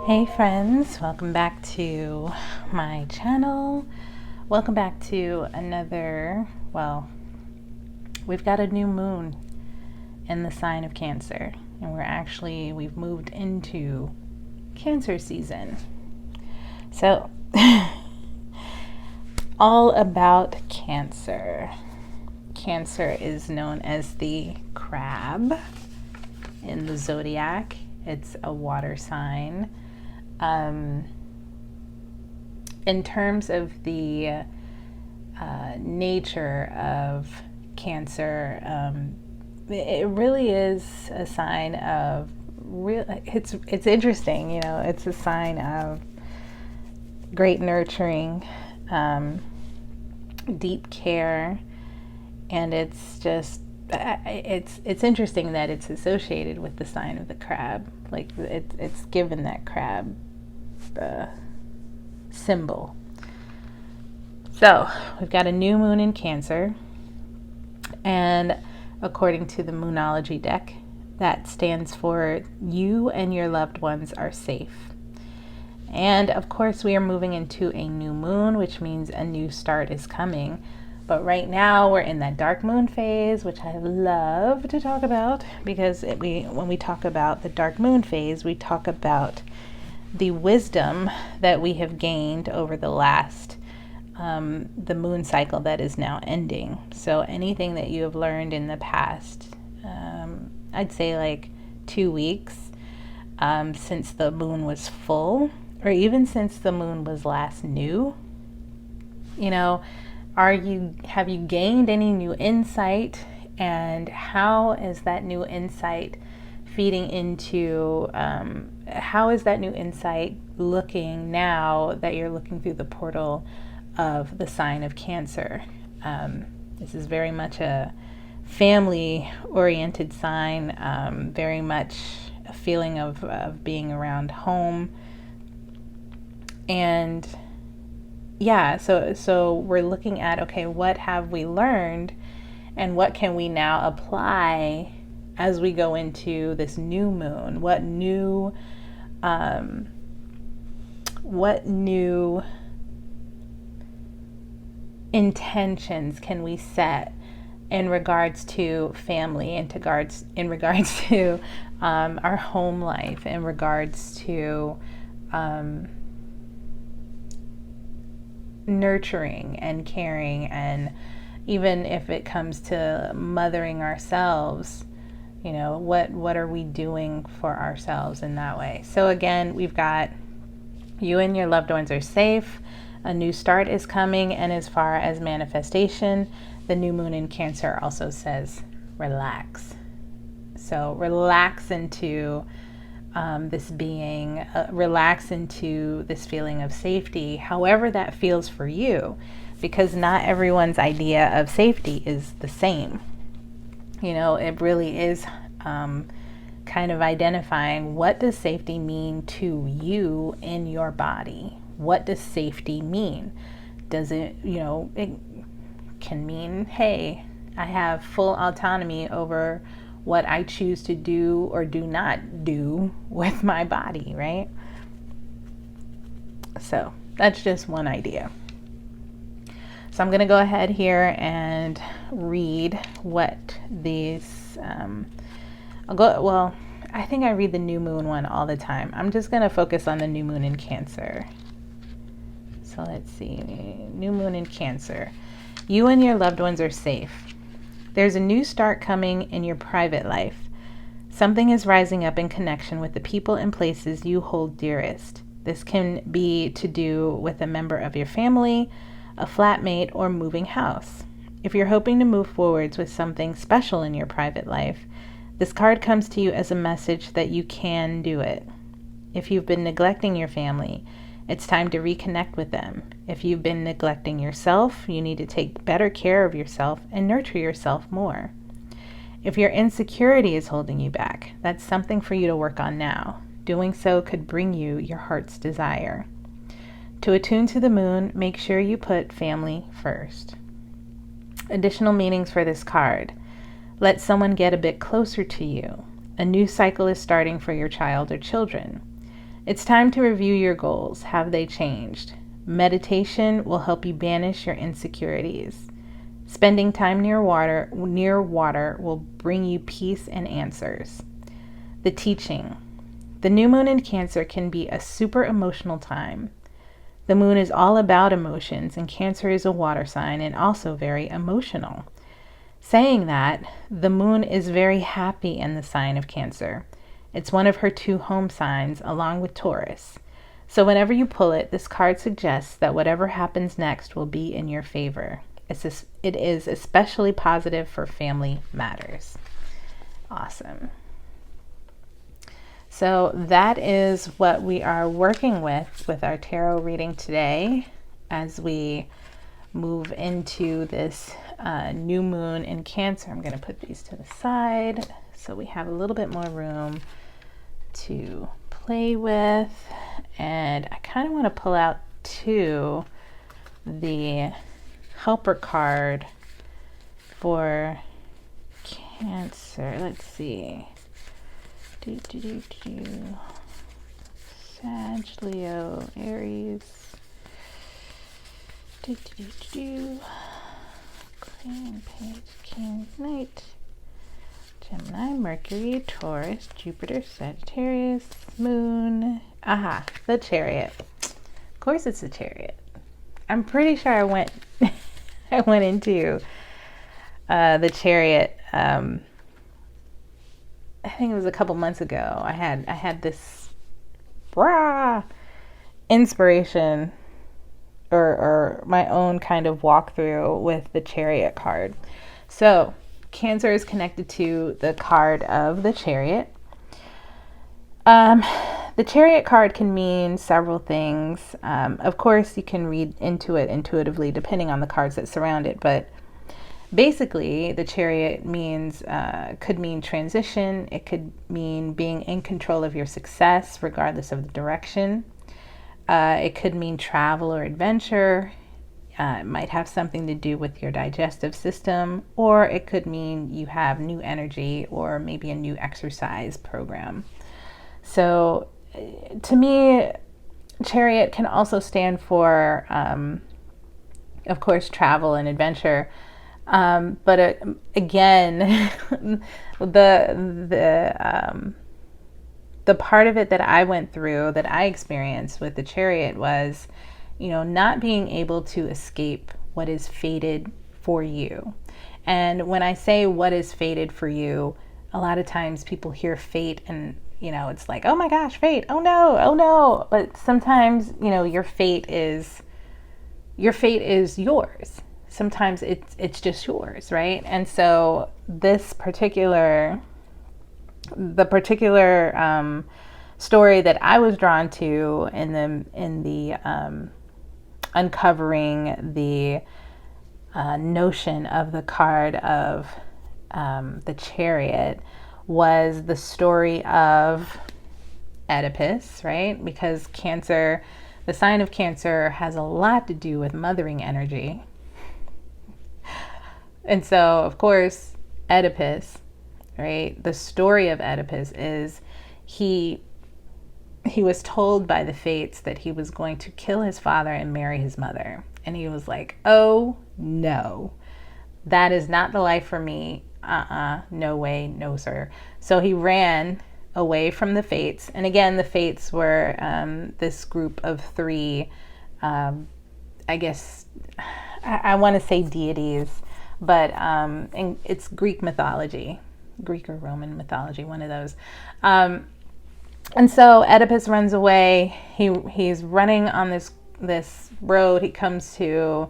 Hey friends, welcome back to my channel. Welcome back to another, we've got a new moon in the sign of Cancer, and we've moved into Cancer season. So, all about Cancer. Cancer is known as the crab in the zodiac. It's a water sign. In terms of the nature of Cancer, it really is a sign of it's interesting, it's a sign of great nurturing, deep care, and it's just it's interesting that it's associated with the sign of the crab. Like it's given that crab symbol. So we've got a new moon in Cancer, and according to the Moonology deck, that stands for you and your loved ones are safe. And of course we are moving into a new moon, which means a new start is coming. But right now we're in that dark moon phase, which I love to talk about, because when we talk about the dark moon phase, we talk about the wisdom that we have gained over the last, the moon cycle that is now ending. So anything that you have learned in the past, I'd say like 2 weeks, since the moon was full, or even since the moon was last new, have you gained any new insight, and how is that new insight feeding into, how is that new insight looking now that you're looking through the portal of the sign of Cancer? This is very much a family-oriented sign, very much a feeling of being around home. And yeah, so we're looking at, okay, what have we learned and what can we now apply as we go into this new moon? What new intentions can we set in regards to family, in regards to our home life, in regards to nurturing and caring, and even if it comes to mothering ourselves, what are we doing for ourselves in that way? So again, we've got you and your loved ones are safe, a new start is coming, and as far as manifestation, the new moon in Cancer also says relax. So relax into this being, relax into this feeling of safety, however that feels for you, because not everyone's idea of safety is the same. It really is kind of identifying, what does safety mean to you in your body? What does safety mean? Does it, it can mean, hey, I have full autonomy over what I choose to do or do not do with my body, right? So that's just one idea. So I'm going to go ahead here and read what these, I think I read the new moon one all the time. I'm just going to focus on the new moon in Cancer. So let's see, new moon in Cancer. You and your loved ones are safe. There's a new start coming in your private life. Something is rising up in connection with the people and places you hold dearest. This can be to do with a member of your family, a flatmate, or moving house. If you're hoping to move forwards with something special in your private life, this card comes to you as a message that you can do it. If you've been neglecting your family, it's time to reconnect with them. If you've been neglecting yourself, you need to take better care of yourself and nurture yourself more. If your insecurity is holding you back, that's something for you to work on now. Doing so could bring you your heart's desire. To attune to the moon, make sure you put family first. Additional meanings for this card. Let someone get a bit closer to you. A new cycle is starting for your child or children. It's time to review your goals. Have they changed? Meditation will help you banish your insecurities. Spending time near water will bring you peace and answers. The teaching. The new moon in Cancer can be a super emotional time. The moon is all about emotions, and Cancer is a water sign and also very emotional. Saying that, the moon is very happy in the sign of Cancer. It's one of her 2 home signs, along with Taurus. So whenever you pull it, this card suggests that whatever happens next will be in your favor. It is especially positive for family matters. Awesome. So that is what we are working with our tarot reading today as we move into this new moon in Cancer. I'm going to put these to the side so we have a little bit more room to play with. And I kind of want to pull out too the helper card for Cancer. Let's see. Sag, Leo, Aries. Queen, Page, King, Knight. Gemini, Mercury, Taurus, Jupiter, Sagittarius, Moon. Aha, the Chariot. Of course it's the Chariot. I'm pretty sure I went into the Chariot. I think it was a couple months ago. I had this inspiration or my own kind of walkthrough with the Chariot card. So Cancer is connected to the card of the Chariot. The Chariot card can mean several things. Of course, you can read into it intuitively depending on the cards that surround it, but basically the Chariot means could mean transition. It could mean being in control of your success regardless of the direction. It could mean travel or adventure. It might have something to do with your digestive system, or it could mean you have new energy or maybe a new exercise program. So to me, Chariot can also stand for, of course, travel and adventure. But again, the part of it that I went through, that I experienced with the Chariot was, not being able to escape what is fated for you. And when I say what is fated for you, a lot of times people hear fate and, it's like, oh my gosh, fate. Oh no. But sometimes, your fate is yours. Sometimes it's just yours, right? And so the particular story that I was drawn to in the uncovering the notion of the card of the Chariot was the story of Oedipus, right? Because Cancer, the sign of Cancer, has a lot to do with mothering energy. And so, of course, Oedipus, right? The story of Oedipus is he was told by the fates that he was going to kill his father and marry his mother. And he was like, oh no, that is not the life for me. No way, no sir. So he ran away from the fates. And again, the fates were this group of 3, I guess, I want to say deities, but it's Greek mythology, Greek or Roman mythology, one of those. And so Oedipus runs away. He's running on this road. He comes to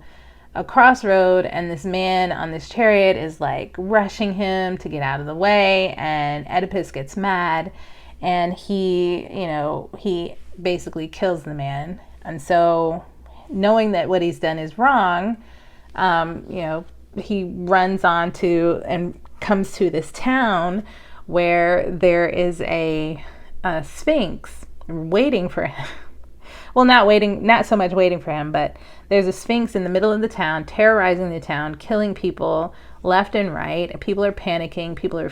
a crossroad, and this man on this chariot is like rushing him to get out of the way. And Oedipus gets mad, and he basically kills the man. And so, knowing that what he's done is wrong, he runs on to and comes to this town where there is a sphinx waiting for him. Well, not so much waiting for him, but there's a sphinx in the middle of the town, terrorizing the town, killing people left and right. People are panicking. People are,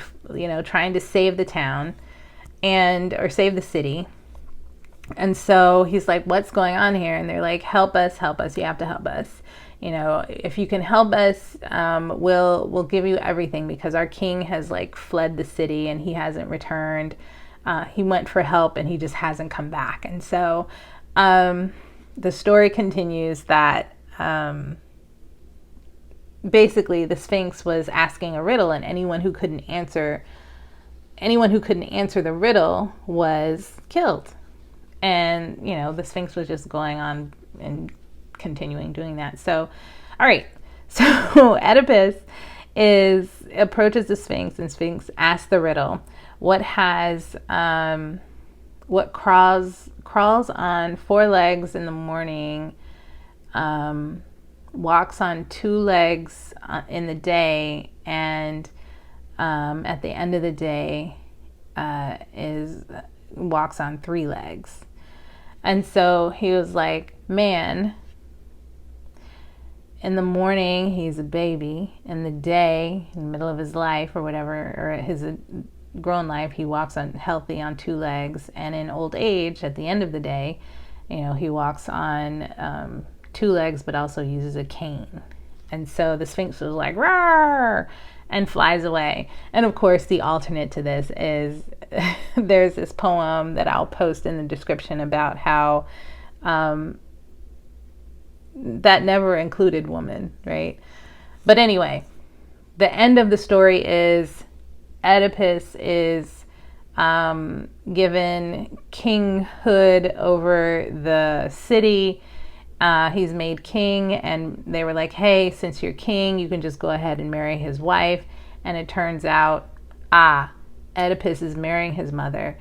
trying to save the town or save the city. And so he's like, what's going on here? And they're like, help us, you have to help us. You know, if you can help us, we'll give you everything, because our king has like fled the city and he hasn't returned. He went for help and he just hasn't come back. And so the story continues that basically the Sphinx was asking a riddle, and anyone who couldn't answer the riddle was killed. And, you know, the Sphinx was just going on and continuing doing that. So, all right. So Oedipus approaches the Sphinx, and Sphinx asks the riddle. What crawls on 4 legs in the morning, walks on 2 legs in the day, and at the end of the day walks on 3 legs. And so he was like, man, in the morning he's a baby, in the day, in the middle of his life or whatever, or his grown life, he walks on healthy on 2 legs, and in old age, at the end of the day, you know, he walks on 2 legs but also uses a cane. And so the Sphinx was like, "Roar!" and flies away. And of course, the alternate to this is there's this poem that I'll post in the description about how that never included woman, right? But anyway, the end of the story is Oedipus is given kinghood over the city. He's made king, and they were like, hey, since you're king, you can just go ahead and marry his wife. And it turns out, Oedipus is marrying his mother,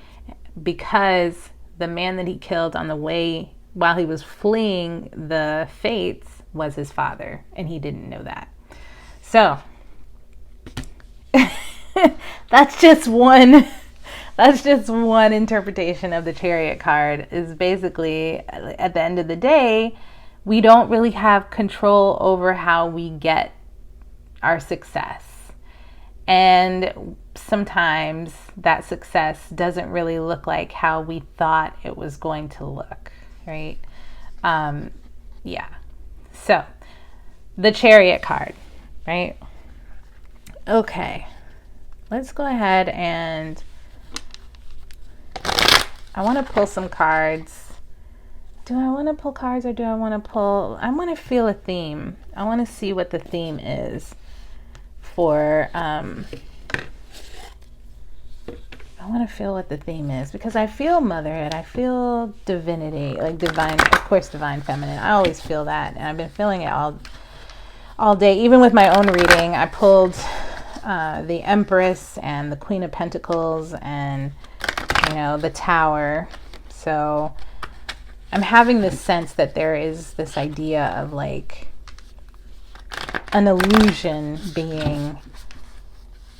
because the man that he killed on the way while he was fleeing the fates was his father, and he didn't know that. So that's just one interpretation of the Chariot card. Is basically, at the end of the day, we don't really have control over how we get our success. And sometimes that success doesn't really look like how we thought it was going to look, right? Yeah. So, the Chariot card, right? Okay. Let's go ahead and I want to pull some cards. Do I want to pull cards, or do I want to pull... I want to feel a theme. I want to see what the theme is for... I want to feel what the theme is, because I feel motherhood. I feel divinity, like divine, of course, divine feminine. I always feel that, and I've been feeling it all day. Even with my own reading, I pulled the Empress and the Queen of Pentacles and, you know, the Tower. So I'm having this sense that there is this idea of like an illusion being...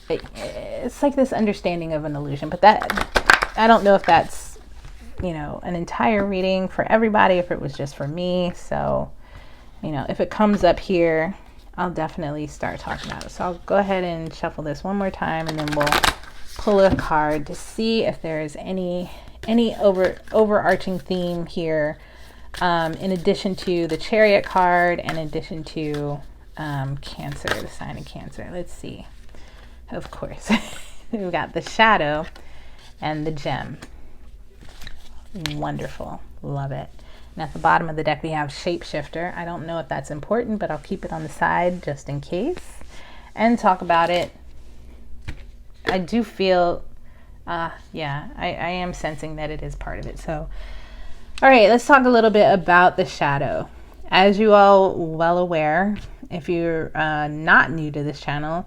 It's like this understanding of an illusion, but that, I don't know if that's, you know, an entire reading for everybody, if it was just for me. So, you know, if it comes up here, I'll definitely start talking about it. So I'll go ahead and shuffle this one more time, and then we'll pull a card to see if there's any overarching theme here, in addition to the Chariot card, and in addition to Cancer, the sign of Cancer. Let's see. Of course, we've got the Shadow and the Gem. Wonderful. Love it. And at the bottom of the deck, we have Shapeshifter. I don't know if that's important, but I'll keep it on the side just in case and talk about it. I do feel, yeah, I am sensing that it is part of it. So, all right, let's talk a little bit about the Shadow. As you all well aware, if you're not new to this channel,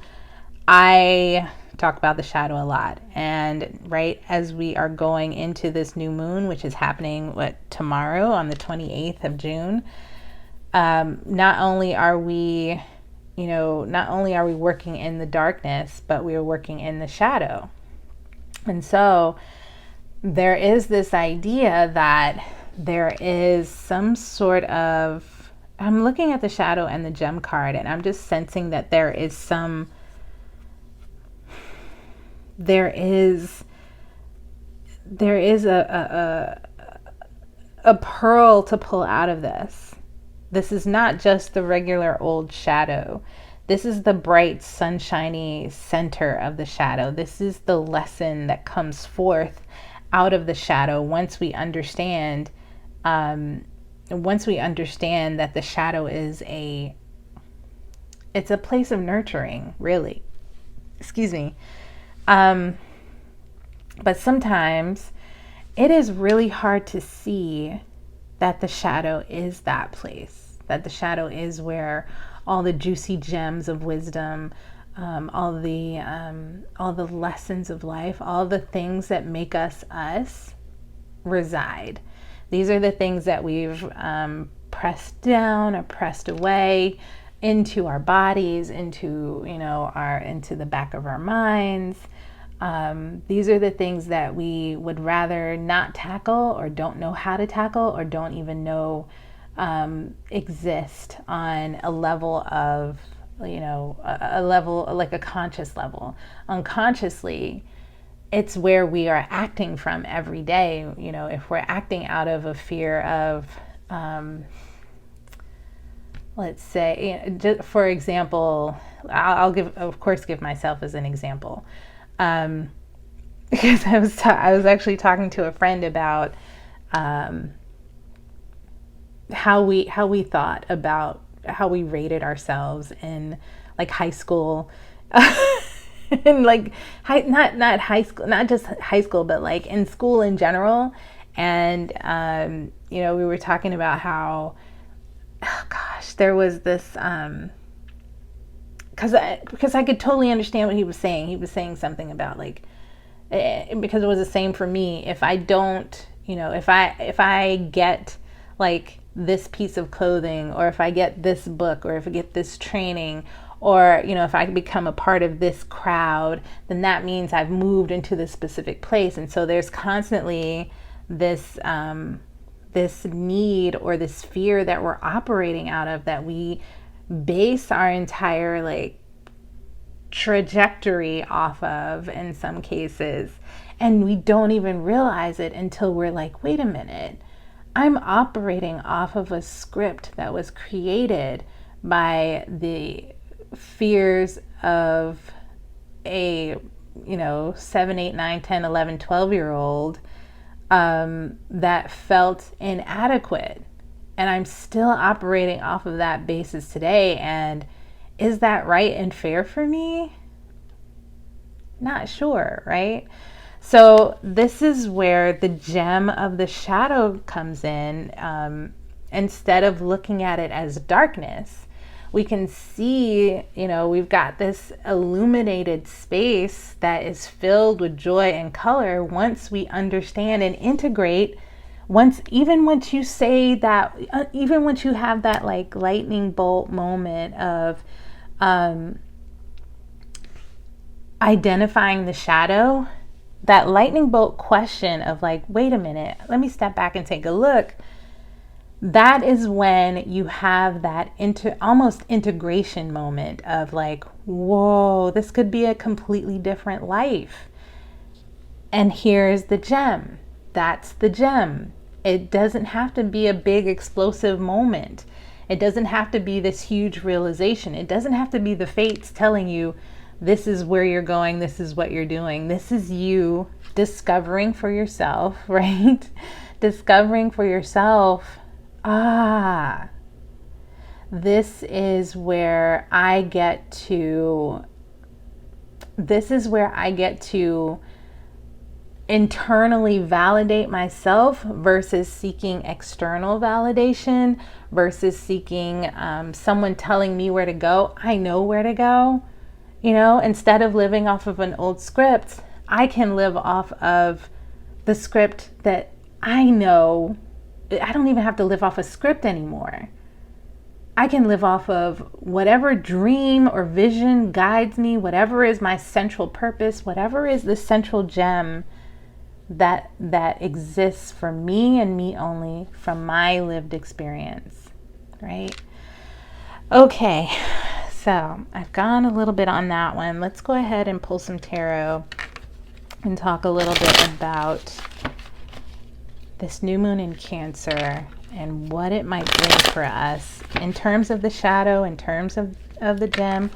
I talk about the Shadow a lot. And right as we are going into this new moon, which is happening tomorrow on the 28th of June, not only are we working in the darkness, but we are working in the shadow. And so there is this idea that there is some sort of, I'm looking at the Shadow and the Gem card, and I'm just sensing that there is a pearl to pull out of this. This is not just the regular old shadow. This is the bright, sunshiny center of the shadow. This is the lesson that comes forth out of the shadow once we understand that the shadow is it's a place of nurturing, really. Excuse me. But sometimes it is really hard to see that the shadow is that place, that the shadow is where all the juicy gems of wisdom, all the lessons of life, all the things that make us us reside. These are the things that we've pressed down or pressed away into our bodies, into into the back of our minds. These are the things that we would rather not tackle, or don't know how to tackle, or don't even know exist on a level of, a level like a conscious level. Unconsciously, it's where we are acting from every day. If we're acting out of a fear of, let's say, just for example, I'll give myself as an example. Because I was actually talking to a friend about how we thought about how we rated ourselves in like high school, and like not high school, not just high school, but like in school in general. And we were talking about how, oh gosh, there was this because I could totally understand what he was saying. He was saying something about like, because it was the same for me. If I don't, if I get like this piece of clothing, or if I get this book, or if I get this training, or if I become a part of this crowd, then that means I've moved into this specific place. And so there's constantly this this need or this fear that we're operating out of, that we base our entire like trajectory off of in some cases, and we don't even realize it until we're like, wait a minute, I'm operating off of a script that was created by the fears of a 7, 8, 9, 10, 11, 12-year-old that felt inadequate. And I'm still operating off of that basis today. And is that right and fair for me? Not sure, right? So this is where the gem of the shadow comes in. Instead of looking at it as darkness, we can see, we've got this illuminated space that is filled with joy and color once we understand and integrate. Even once you say that, even once you have that like lightning bolt moment of identifying the shadow, that lightning bolt question of like, wait a minute, let me step back and take a look. That is when you have that almost integration moment of like, whoa, this could be a completely different life. And here's the gem. That's the gem. It doesn't have to be a big explosive moment. It doesn't have to be this huge realization. It doesn't have to be the fates telling you this is where you're going, this is what you're doing. This is you discovering for yourself, right? Discovering for yourself, this is where I get to internally validate myself versus seeking external validation, versus seeking someone telling me where to go. I know where to go. Instead of living off of an old script, I can live off of the script that I know. I don't even have to live off a script anymore. I can live off of whatever dream or vision guides me, whatever is my central purpose, whatever is the central gem that exists for me and me only, from my lived experience, right? Okay, so I've gone a little bit on that one. Let's go ahead and pull some tarot and talk a little bit about this new moon in Cancer and what it might bring for us in terms of the shadow, in terms of the gem,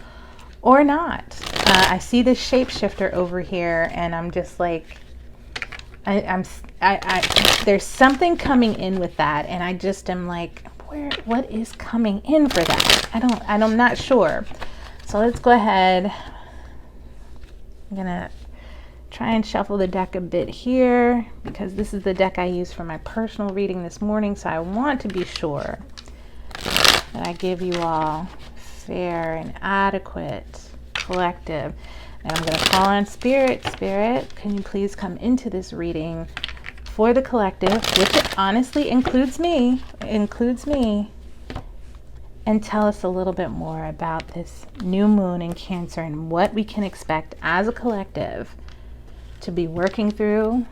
or not. I see this shapeshifter over here, and I'm just like, there's something coming in with that, and I just am like, what is coming in for that? I'm not sure. So let's go ahead. I'm gonna try and shuffle the deck a bit here, because this is the deck I used for my personal reading this morning, so I want to be sure that I give you all fair and adequate collective. And I'm going to call on Spirit. Spirit, can you please come into this reading for the collective, which honestly includes me, and tell us a little bit more about this new moon in Cancer and what we can expect as a collective to be working through,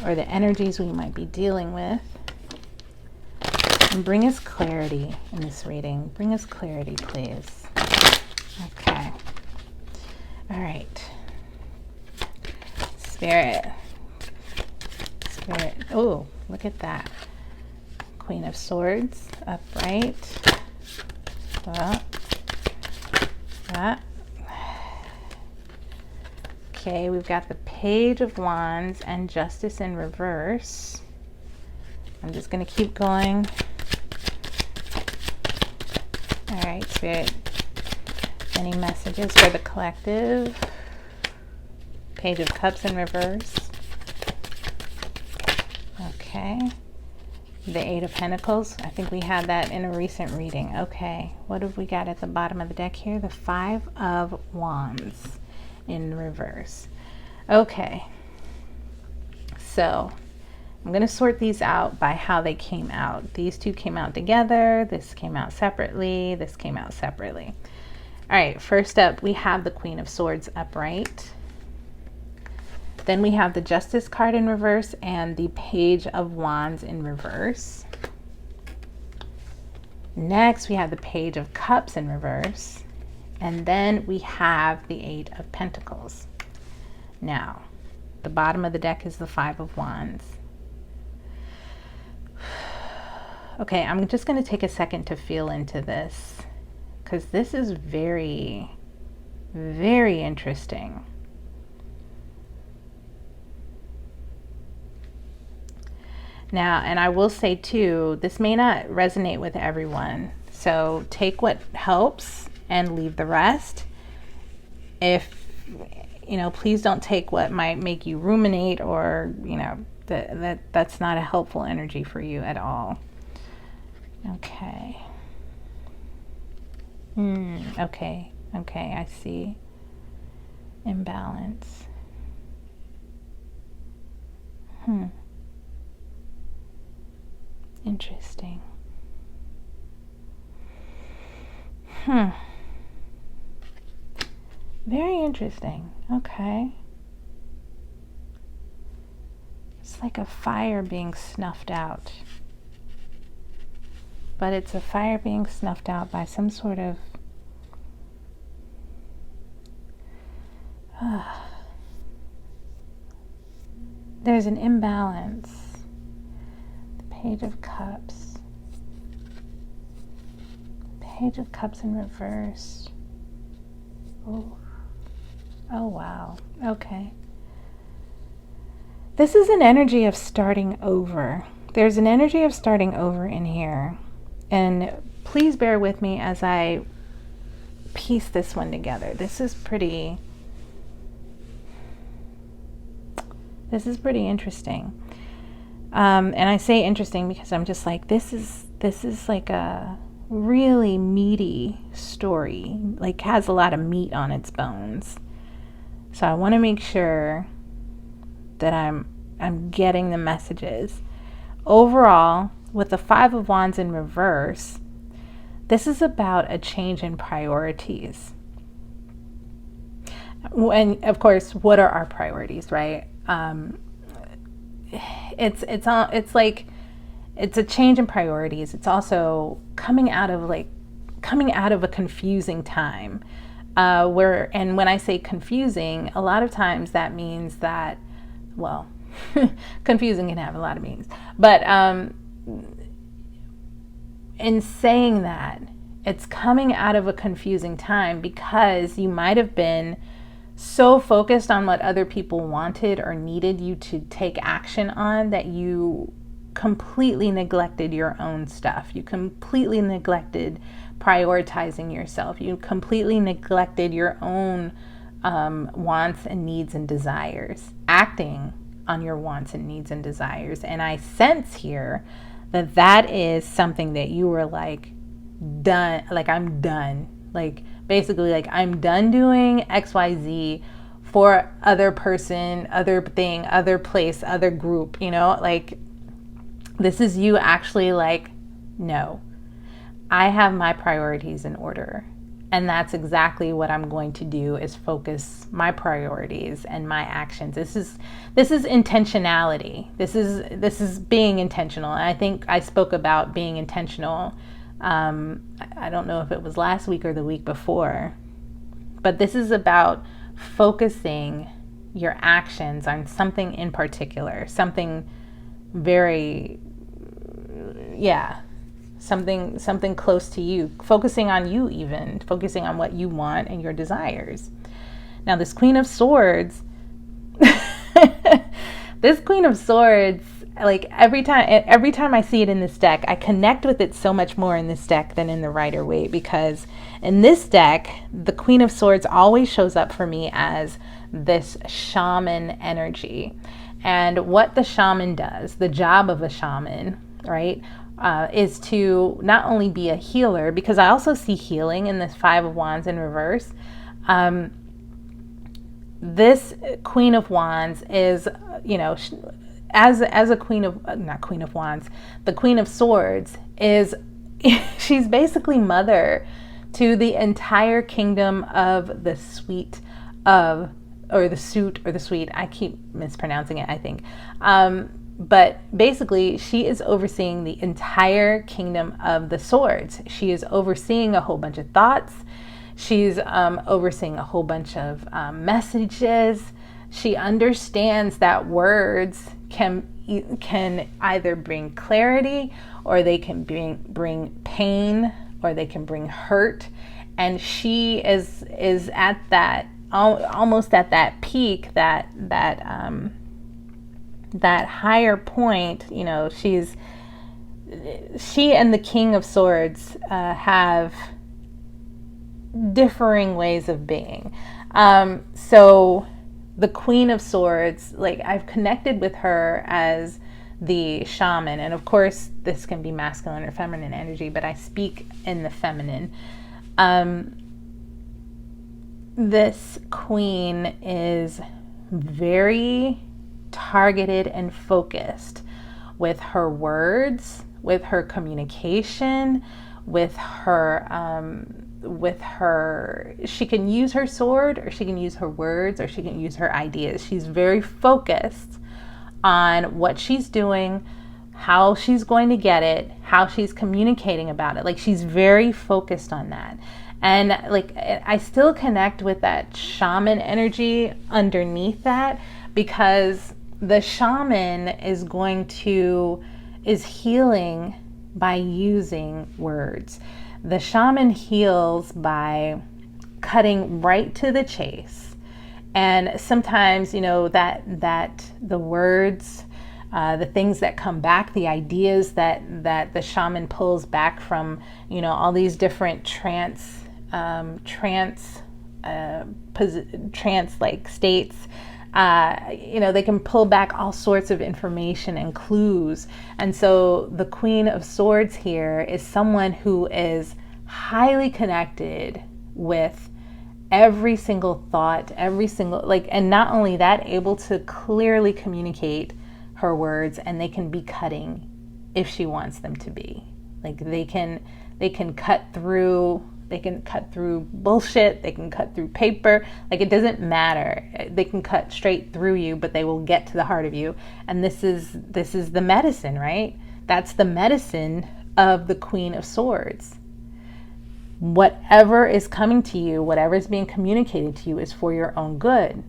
or the energies we might be dealing with. And bring us clarity in this reading. Bring us clarity, please. Okay. All right. Spirit. Oh, look at that. Queen of Swords, upright. That. Okay, we've got the Page of Wands and Justice in reverse. I'm just going to keep going. All right, Spirit. Any messages for the collective? Page of Cups in reverse. Okay. The Eight of Pentacles. I think we had that in a recent reading. Okay. What have we got at the bottom of the deck here? The Five of Wands in reverse. Okay. So I'm going to sort these out by how they came out. These two came out together. This came out separately. This came out separately. All right, first up, we have the Queen of Swords upright. Then we have the Justice card in reverse and the Page of Wands in reverse. Next, we have the Page of Cups in reverse. And then we have the Eight of Pentacles. Now, the bottom of the deck is the Five of Wands. Okay, I'm just going to take a second to feel into this, because this is very, very interesting. Now, and I will say too, this may not resonate with everyone. So take what helps and leave the rest. If, please don't take what might make you ruminate, or, that's not a helpful energy for you at all. Okay. Okay, I see. Imbalance. Interesting. Very interesting. Okay. It's like a fire being snuffed out. But it's a fire being snuffed out by some sort of there's an imbalance. The Page of Cups. Page of Cups in reverse. Oh wow. Okay. This is an energy of starting over. There's an energy of starting over in here. And please bear with me as I piece this one together. This is pretty interesting. And I say interesting because I'm just like, this is like a really meaty story, like has a lot of meat on its bones. So I want to make sure that I'm getting the messages. Overall, with the Five of Wands in reverse, this is about a change in priorities. And of course, what are our priorities, right? It's like it's a change in priorities. It's also coming out of a confusing time. And when I say confusing, a lot of times that means that, well, confusing can have a lot of meanings. But in saying that, it's coming out of a confusing time because you might have been so focused on what other people wanted or needed you to take action on that you completely neglected your own stuff. You completely neglected prioritizing yourself. You completely neglected your own wants and needs and desires, acting on your wants and needs and desires. And I sense here that that is something that you were like, done, like I'm done. Like basically like I'm done doing XYZ for other person, other thing, other place, other group, you know, like this is you actually like, no, I have my priorities in order. And that's exactly what I'm going to do, is focus my priorities and my actions. This is intentionality. This is being intentional. And I think I spoke about being intentional. I don't know if it was last week or the week before, but this is about focusing your actions on something in particular, something very, something close to you, focusing on you, even focusing on what you want and your desires. Now this Queen of Swords, this Queen of Swords, like every time I see it in this deck, I connect with it so much more in this deck than in the Rider-Waite, because in this deck, the Queen of Swords always shows up for me as this shaman energy. And what the shaman does, the job of a shaman, right, is to not only be a healer, because I also see healing in this Five of Wands in reverse. This Queen of Wands is, you know, as a Queen of, not Queen of Wands, the Queen of Swords is, she's basically mother to the entire kingdom of the suite of, or the suit or the suite. I keep mispronouncing it, I think. But basically, she is overseeing the entire kingdom of the swords. She is overseeing a whole bunch of thoughts. She's overseeing a whole bunch of messages. She understands that words can either bring clarity, or they can bring pain, or they can bring hurt. And she is at that, almost at that peak, that higher point. You know, she and the King of Swords have differing ways of being. So the Queen of Swords, like, I've connected with her as the shaman, and of course this can be masculine or feminine energy, but I speak in the feminine. This queen is very targeted and focused with her words, with her communication, with her, she can use her sword, or she can use her words, or she can use her ideas. She's very focused on what she's doing, how she's going to get it, how she's communicating about it. Like, she's very focused on that. And like, I still connect with that shaman energy underneath that, because the shaman is healing by using words. The shaman heals by cutting right to the chase. And sometimes, you know, that the words, the things that come back, the ideas that the shaman pulls back from, you know, all these different trance like states, you know, they can pull back all sorts of information and clues. And so the Queen of Swords here is someone who is highly connected with every single thought, every single, like, and not only that, able to clearly communicate her words, and they can be cutting if she wants them to be. Like, they can cut through, they can cut through bullshit, they can cut through paper, like, it doesn't matter. They can cut straight through you, but they will get to the heart of you. And this is the medicine, right? That's the medicine of the Queen of Swords. Whatever is coming to you, whatever is being communicated to you, is for your own good.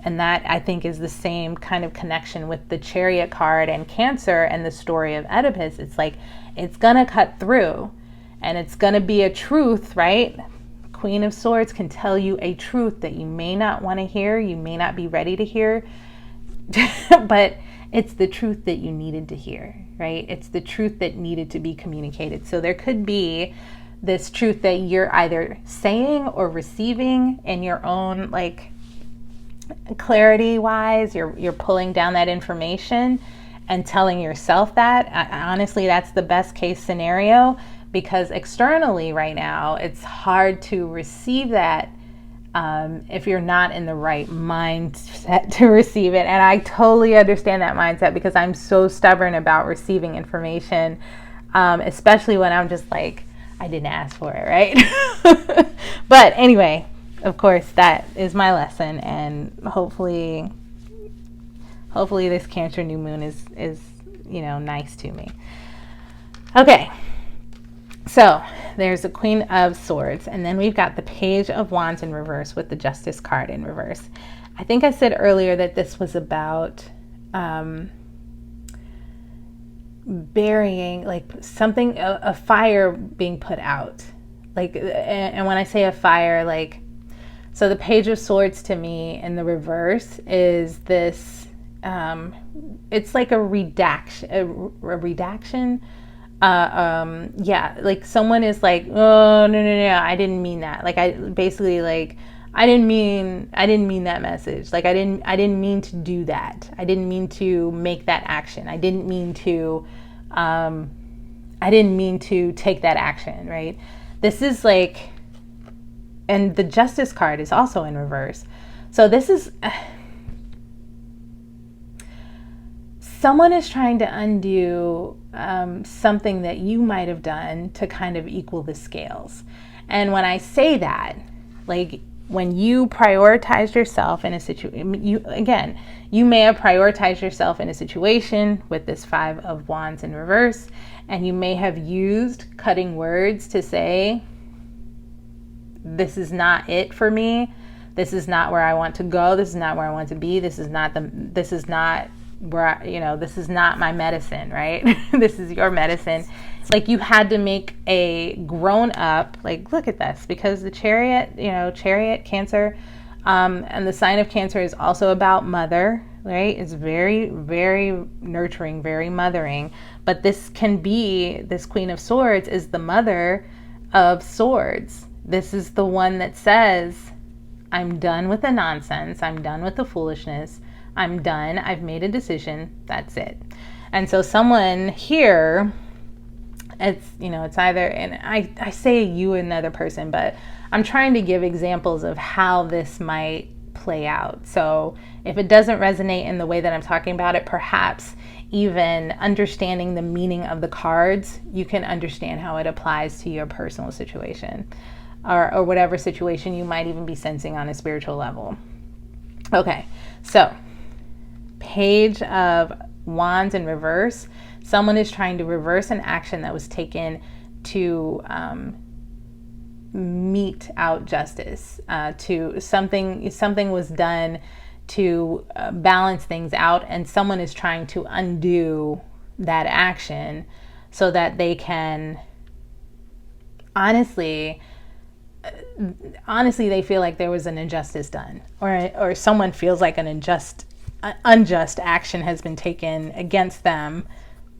And that, I think, is the same kind of connection with the Chariot card and Cancer and the story of Oedipus. It's like, it's going to cut through and it's going to be a truth, right? Queen of Swords can tell you a truth that you may not want to hear, you may not be ready to hear, but it's the truth that you needed to hear, right? It's the truth that needed to be communicated. So there could be this truth that you're either saying or receiving in your own, like, clarity wise, you're pulling down that information and telling yourself that. Honestly, that's the best case scenario, because externally right now, it's hard to receive that if you're not in the right mindset to receive it. And I totally understand that mindset, because I'm so stubborn about receiving information, especially when I'm just like, I didn't ask for it, right? But anyway, of course, that is my lesson, and hopefully this Cancer new moon is nice to me. Okay. So there's the Queen of Swords, and then we've got the Page of Wands in reverse with the Justice card in reverse. I think I said earlier that this was about burying, like, something, a fire being put out. Like, and when I say a fire, like, so the Page of Swords to me in the reverse is this, it's like a redaction. Like someone is like, oh, no, I didn't mean that. Like, I basically, like, I didn't mean that message. Like, I didn't mean to do that. I didn't mean to make that action. I didn't mean to take that action, right? This is like, and the Justice card is also in reverse. So this is, someone is trying to undo something that you might have done to kind of equal the scales. And when I say that, like, when you prioritize yourself in a situation, you may have prioritized yourself in a situation with this Five of Wands in reverse, and you may have used cutting words to say, this is not it for me. This is not where I want to go. This is not where I want to be. This is not where this is not my medicine, right? This is your medicine. Like, you had to make a grown up, like, look at this, because the Chariot, Cancer, and the sign of Cancer is also about mother, right? It's very, very nurturing, very mothering. But this Queen of Swords is the mother of swords. This is the one that says, I'm done with the nonsense. I'm done with the foolishness. I'm done. I've made a decision. That's it. And so someone here, it's either, and I say you, another person, but I'm trying to give examples of how this might play out. So if it doesn't resonate in the way that I'm talking about it, perhaps even understanding the meaning of the cards, you can understand how it applies to your personal situation, or whatever situation you might even be sensing on a spiritual level. Okay, so Page of Wands in reverse. Someone is trying to reverse an action that was taken to mete out justice. To something was done to balance things out, and someone is trying to undo that action so that they can honestly they feel like there was an injustice done, or someone feels like an unjust action has been taken against them,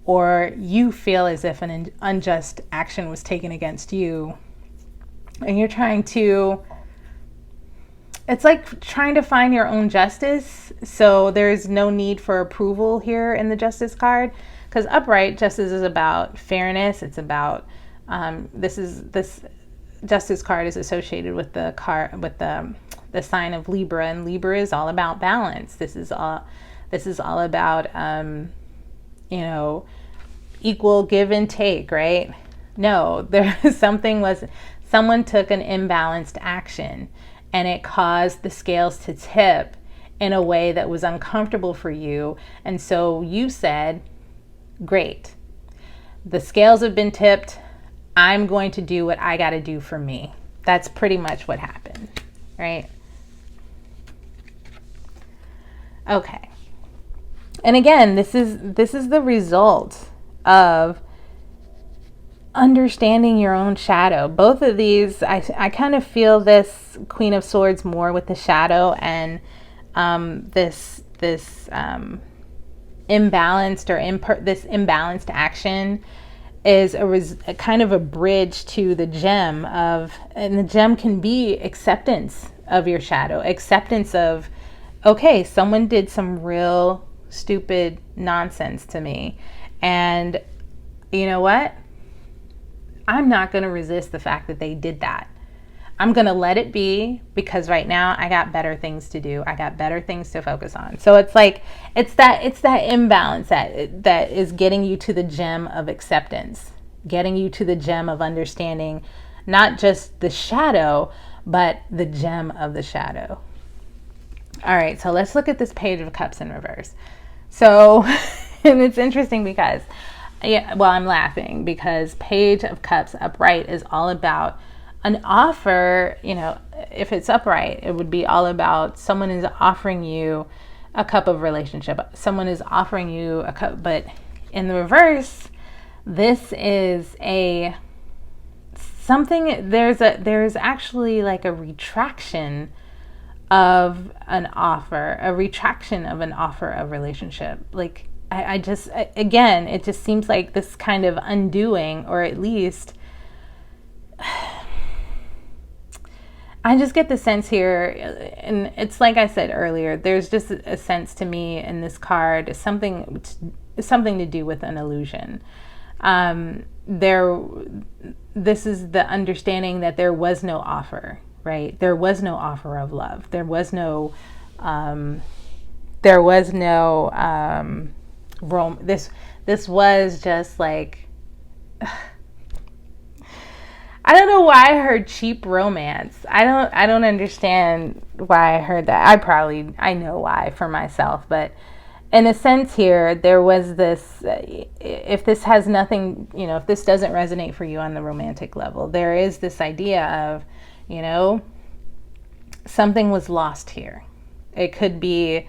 or you feel as if an unjust action was taken against you, and you're trying to, it's like trying to find your own justice. So there's no need for approval here in the Justice card, because upright justice is about fairness. It's about this Justice card is associated with the sign of Libra, and Libra is all about balance. This is all about equal give and take, right? No, someone took an imbalanced action, and it caused the scales to tip in a way that was uncomfortable for you. And so you said, great, the scales have been tipped. I'm going to do what I got to do for me. That's pretty much what happened, right? Okay. And again, this is the result of understanding your own shadow. Both of these, I kind of feel this Queen of Swords more with the shadow, and this imbalanced or this imbalanced action is a kind of a bridge to the gem of, and the gem can be acceptance of your shadow, acceptance of, okay, someone did some real stupid nonsense to me, and you know what? I'm not going to resist the fact that they did that. I'm going to let it be, because right now I got better things to do. I got better things to focus on. So it's like, it's that imbalance that is getting you to the gem of acceptance, getting you to the gem of understanding not just the shadow, but the gem of the shadow. All right, so let's look at this Page of Cups in reverse. So, and it's interesting because, yeah, well, I'm laughing because Page of Cups upright is all about an offer. You know, if it's upright, it would be all about someone is offering you a cup of relationship. Someone is offering you a cup, but in the reverse, this is there's actually like a retraction of an offer, a retraction of an offer of relationship. Like, I just, again, it just seems like this kind of undoing, or at least I just get the sense here, and it's like I said earlier, there's just a sense to me in this card, something to do with an illusion. This is the understanding that there was no offer, right? There was no offer of love. There was no this was just like, I don't know why I heard cheap romance. I don't understand why I heard that. I know why for myself, but in a sense here, there was this, if this has nothing, you know, if this doesn't resonate for you on the romantic level, there is this idea of, you know, something was lost here. It could be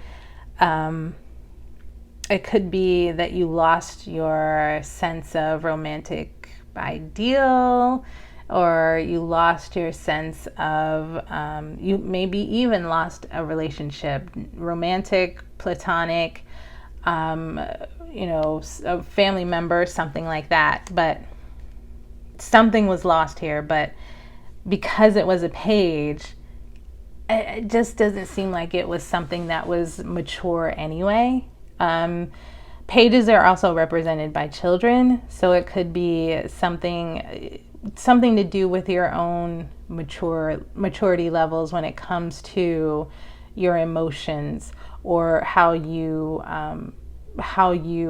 that you lost your sense of romantic ideal, or you lost your sense of, you maybe even lost a relationship, romantic, platonic, you know, a family member, something like that. But something was lost here. But because it was a page, it just doesn't seem like it was something that was mature anyway. Pages are also represented by children, so it could be something to do with your own maturity levels when it comes to your emotions, or how you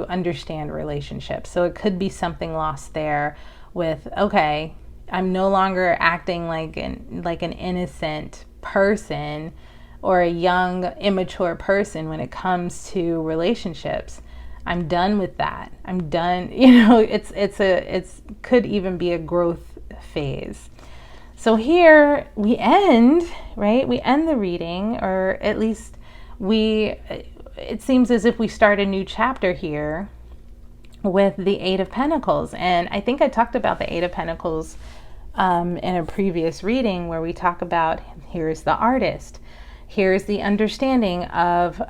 understand relationships. So it could be something lost there with, okay, I'm no longer acting like an innocent person or a young, immature person when it comes to relationships. I'm done with that. I'm done. You know, it's could even be a growth phase. So here we end, right? We end the reading, or at least it seems as if we start a new chapter here with the Eight of Pentacles. And I think I talked about the Eight of Pentacles in a previous reading, where we talk about, here's the artist. Here's the understanding of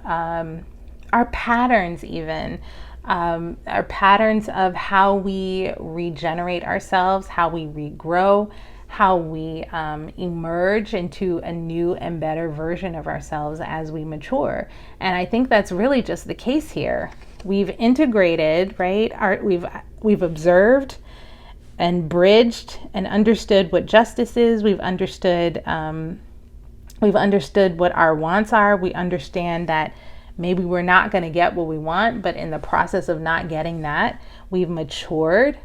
our patterns, even our patterns of how we regenerate ourselves, how we regrow, how we emerge into a new and better version of ourselves as we mature. And I think that's really just the case here. We've integrated, right? We've observed and bridged and understood what justice is. We've understood what our wants are. We understand that maybe we're not going to get what we want, but in the process of not getting that, we've matured.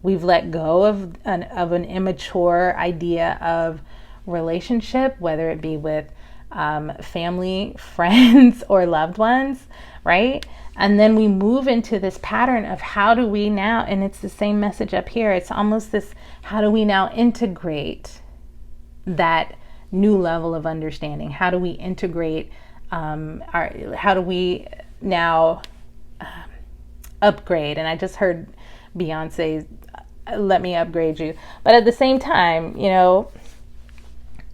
We've let go of an immature idea of relationship, whether it be with family, friends, or loved ones, right? And then we move into this pattern of how do we now, and it's the same message up here. It's almost this, how do we now integrate that new level of understanding? How do we integrate How do we now upgrade? And I just heard Beyonce, let me upgrade you. But at the same time, you know,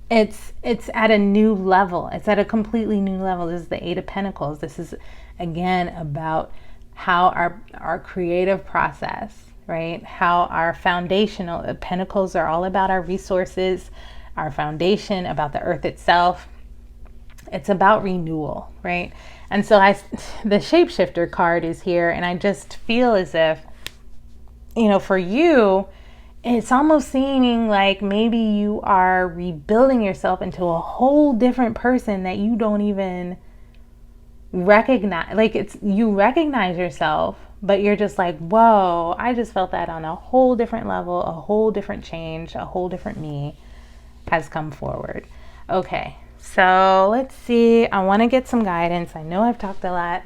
it's at a new level. It's at a completely new level. This is the Eight of Pentacles. This is, again, about how our creative process, right? How our foundational pentacles are all about our resources, our foundation, about the earth itself. It's about renewal, right? And so the shapeshifter card is here, and I just feel as if, you know, for you, it's almost seeming like maybe you are rebuilding yourself into a whole different person that you don't even recognize. Like, you recognize yourself, but you're just like, whoa, I just felt that on a whole different level, a whole different change, a whole different me has come forward. Okay, so let's see. I want to get some guidance. I know I've talked a lot.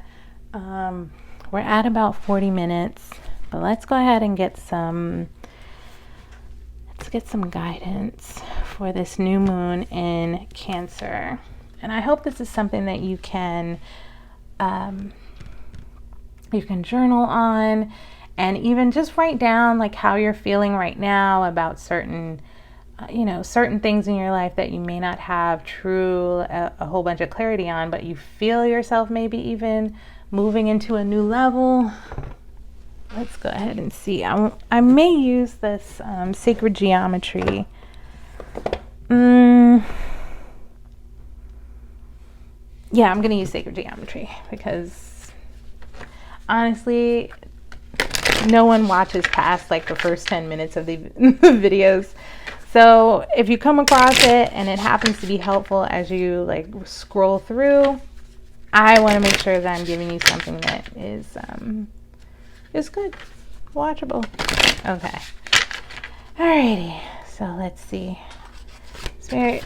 We're at about 40 minutes, but let's go ahead and get some guidance for this new moon in Cancer. And I hope this is something that you can journal on, and even just write down like how you're feeling right now about certain things in your life that you may not have a whole bunch of clarity on, but you feel yourself maybe even moving into a new level. Let's go ahead and see. I may use this sacred geometry. Yeah, I'm going to use sacred geometry because honestly, no one watches past like the first 10 minutes of the videos. So if you come across it and it happens to be helpful as you like scroll through, I want to make sure that I'm giving you something that is good, watchable. Okay. Alrighty. So let's see. Spirit,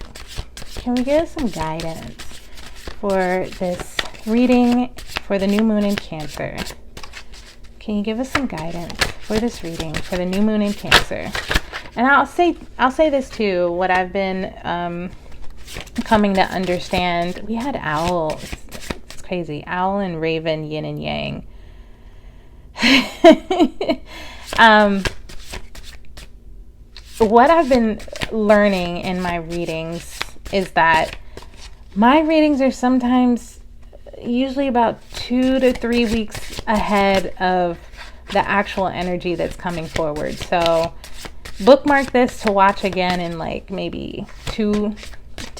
can we get some guidance for this reading for the new moon in Cancer? Can you give us some guidance for this reading for the new moon in Cancer? And I'll say this too. What I've been coming to understand. We had owl. It's crazy. Owl and raven, yin and yang. What I've been learning in my readings is that my readings are sometimes usually about 2 to 3 weeks ahead of the actual energy that's coming forward. So bookmark this to watch again in like maybe two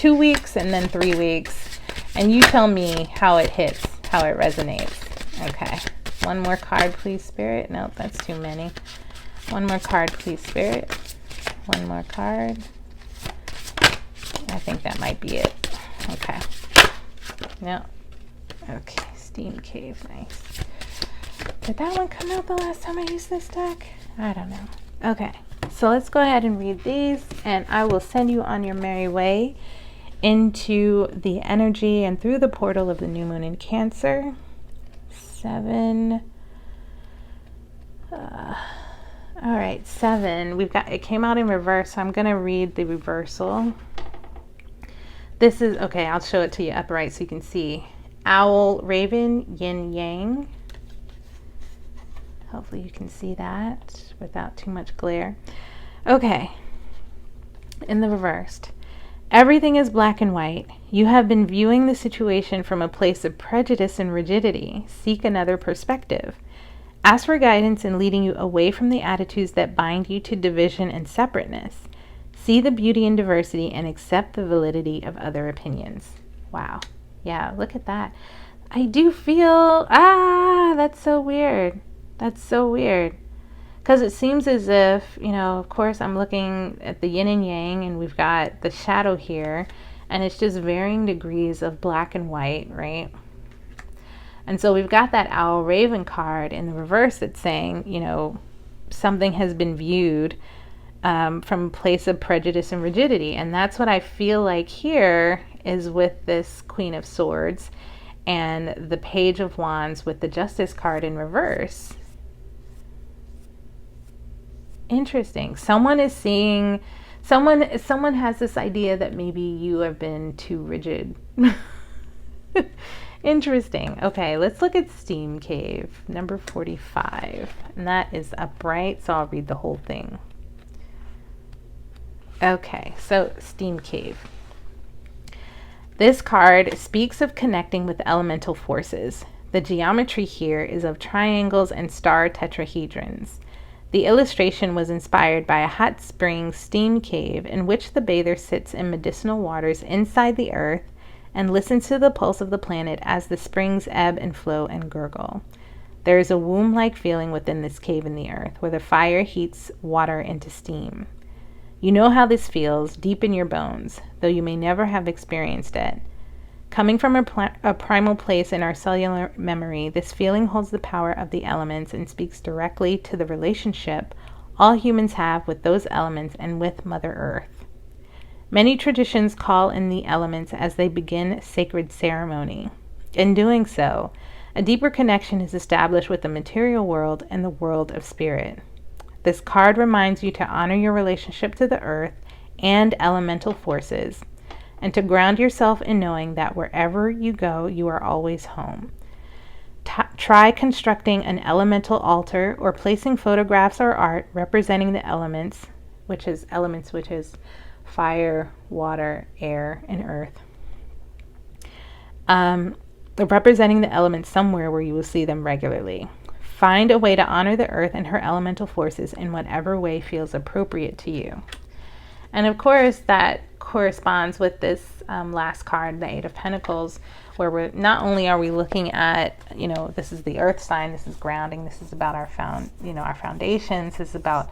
weeks and then 3 weeks, and you tell me how it hits, how it resonates. Okay. One more card, please, Spirit. Nope, that's too many. One more card, please, Spirit. One more card. I think that might be it. Okay. No. Okay, Steam Cave, nice. Did that one come out the last time I used this deck? I don't know. Okay, so let's go ahead and read these, and I will send you on your merry way into the energy and through the portal of the new moon in Cancer. 7. All right, 7. It came out in reverse, so I'm going to read the reversal. This is, okay, I'll show it to you upright so you can see. Owl, raven, yin, yang. Hopefully you can see that without too much glare. Okay, in the reversed. Everything is black and white. You have been viewing the situation from a place of prejudice and rigidity. Seek another perspective. Ask for guidance in leading you away from the attitudes that bind you to division and separateness. See the beauty in diversity and accept the validity of other opinions. Wow. Yeah, look at that. I do feel, that's so weird. That's so weird. Because it seems as if, of course I'm looking at the yin and yang, and we've got the shadow here, and it's just varying degrees of black and white, right? And so we've got that owl raven card in the reverse that's saying, something has been viewed from a place of prejudice and rigidity. And that's what I feel like here is with this Queen of Swords and the Page of Wands with the Justice card in reverse. Interesting. Someone has this idea that maybe you have been too rigid. Interesting. Okay, let's look at Steam Cave, number 45. And that is upright, so I'll read the whole thing. Okay, so Steam Cave. This card speaks of connecting with elemental forces. The geometry here is of triangles and star tetrahedrons. The illustration was inspired by a hot spring steam cave in which the bather sits in medicinal waters inside the earth and listens to the pulse of the planet as the springs ebb and flow and gurgle. There is a womb-like feeling within this cave in the earth, where the fire heats water into steam. You know how this feels deep in your bones, though you may never have experienced it. Coming from a primal place in our cellular memory, this feeling holds the power of the elements and speaks directly to the relationship all humans have with those elements and with Mother Earth. Many traditions call in the elements as they begin sacred ceremony. In doing so, a deeper connection is established with the material world and the world of spirit. This card reminds you to honor your relationship to the earth and elemental forces, and to ground yourself in knowing that wherever you go, you are always home. Try constructing an elemental altar or placing photographs or art representing the elements, which is fire, water, air, and earth. Representing the elements somewhere where you will see them regularly. Find a way to honor the earth and her elemental forces in whatever way feels appropriate to you. And of course, that corresponds with this last card, the Eight of Pentacles, where we're not only are we looking at, this is the earth sign, this is grounding, this is about our foundations, this is about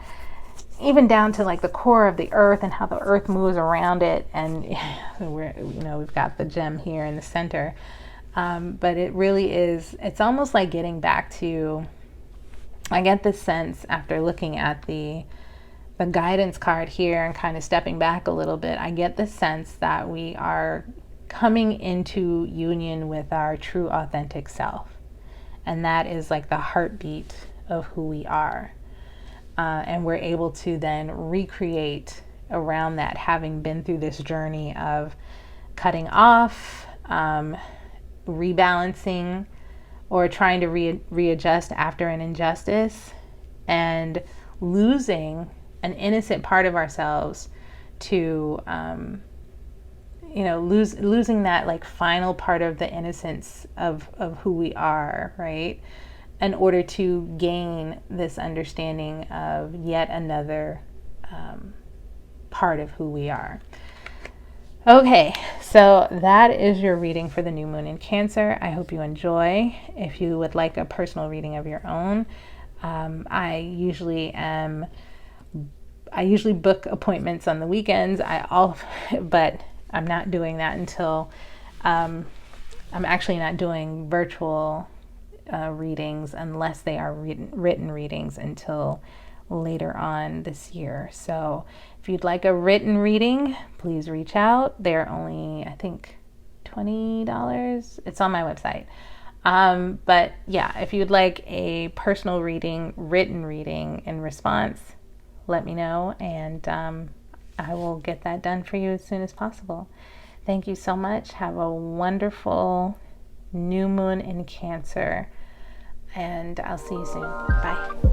even down to like the core of the earth and how the earth moves around it, and we've got the gem here in the center. But it really is, it's almost like getting back to, I get this sense after looking at the guidance card here and kind of stepping back a little bit, I get the sense that we are coming into union with our true authentic self. And that is like the heartbeat of who we are. And we're able to then recreate around that, having been through this journey of cutting off, rebalancing, or trying to readjust after an injustice, and losing an innocent part of ourselves to, losing that like final part of the innocence of who we are, right? In order to gain this understanding of yet another part of who we are. Okay, so that is your reading for the new moon in Cancer. I hope you enjoy. If you would like a personal reading of your own, I usually book appointments on the weekends. But I'm not doing that until I'm actually not doing virtual readings unless they are written readings until later on this year. So if you'd like a written reading, please reach out. They're only, I think, $20. It's on my website. But yeah, if you'd like a personal reading, written reading in response, let me know, and I will get that done for you as soon as possible. Thank you so much. Have a wonderful new moon in Cancer, and I'll see you soon. Bye.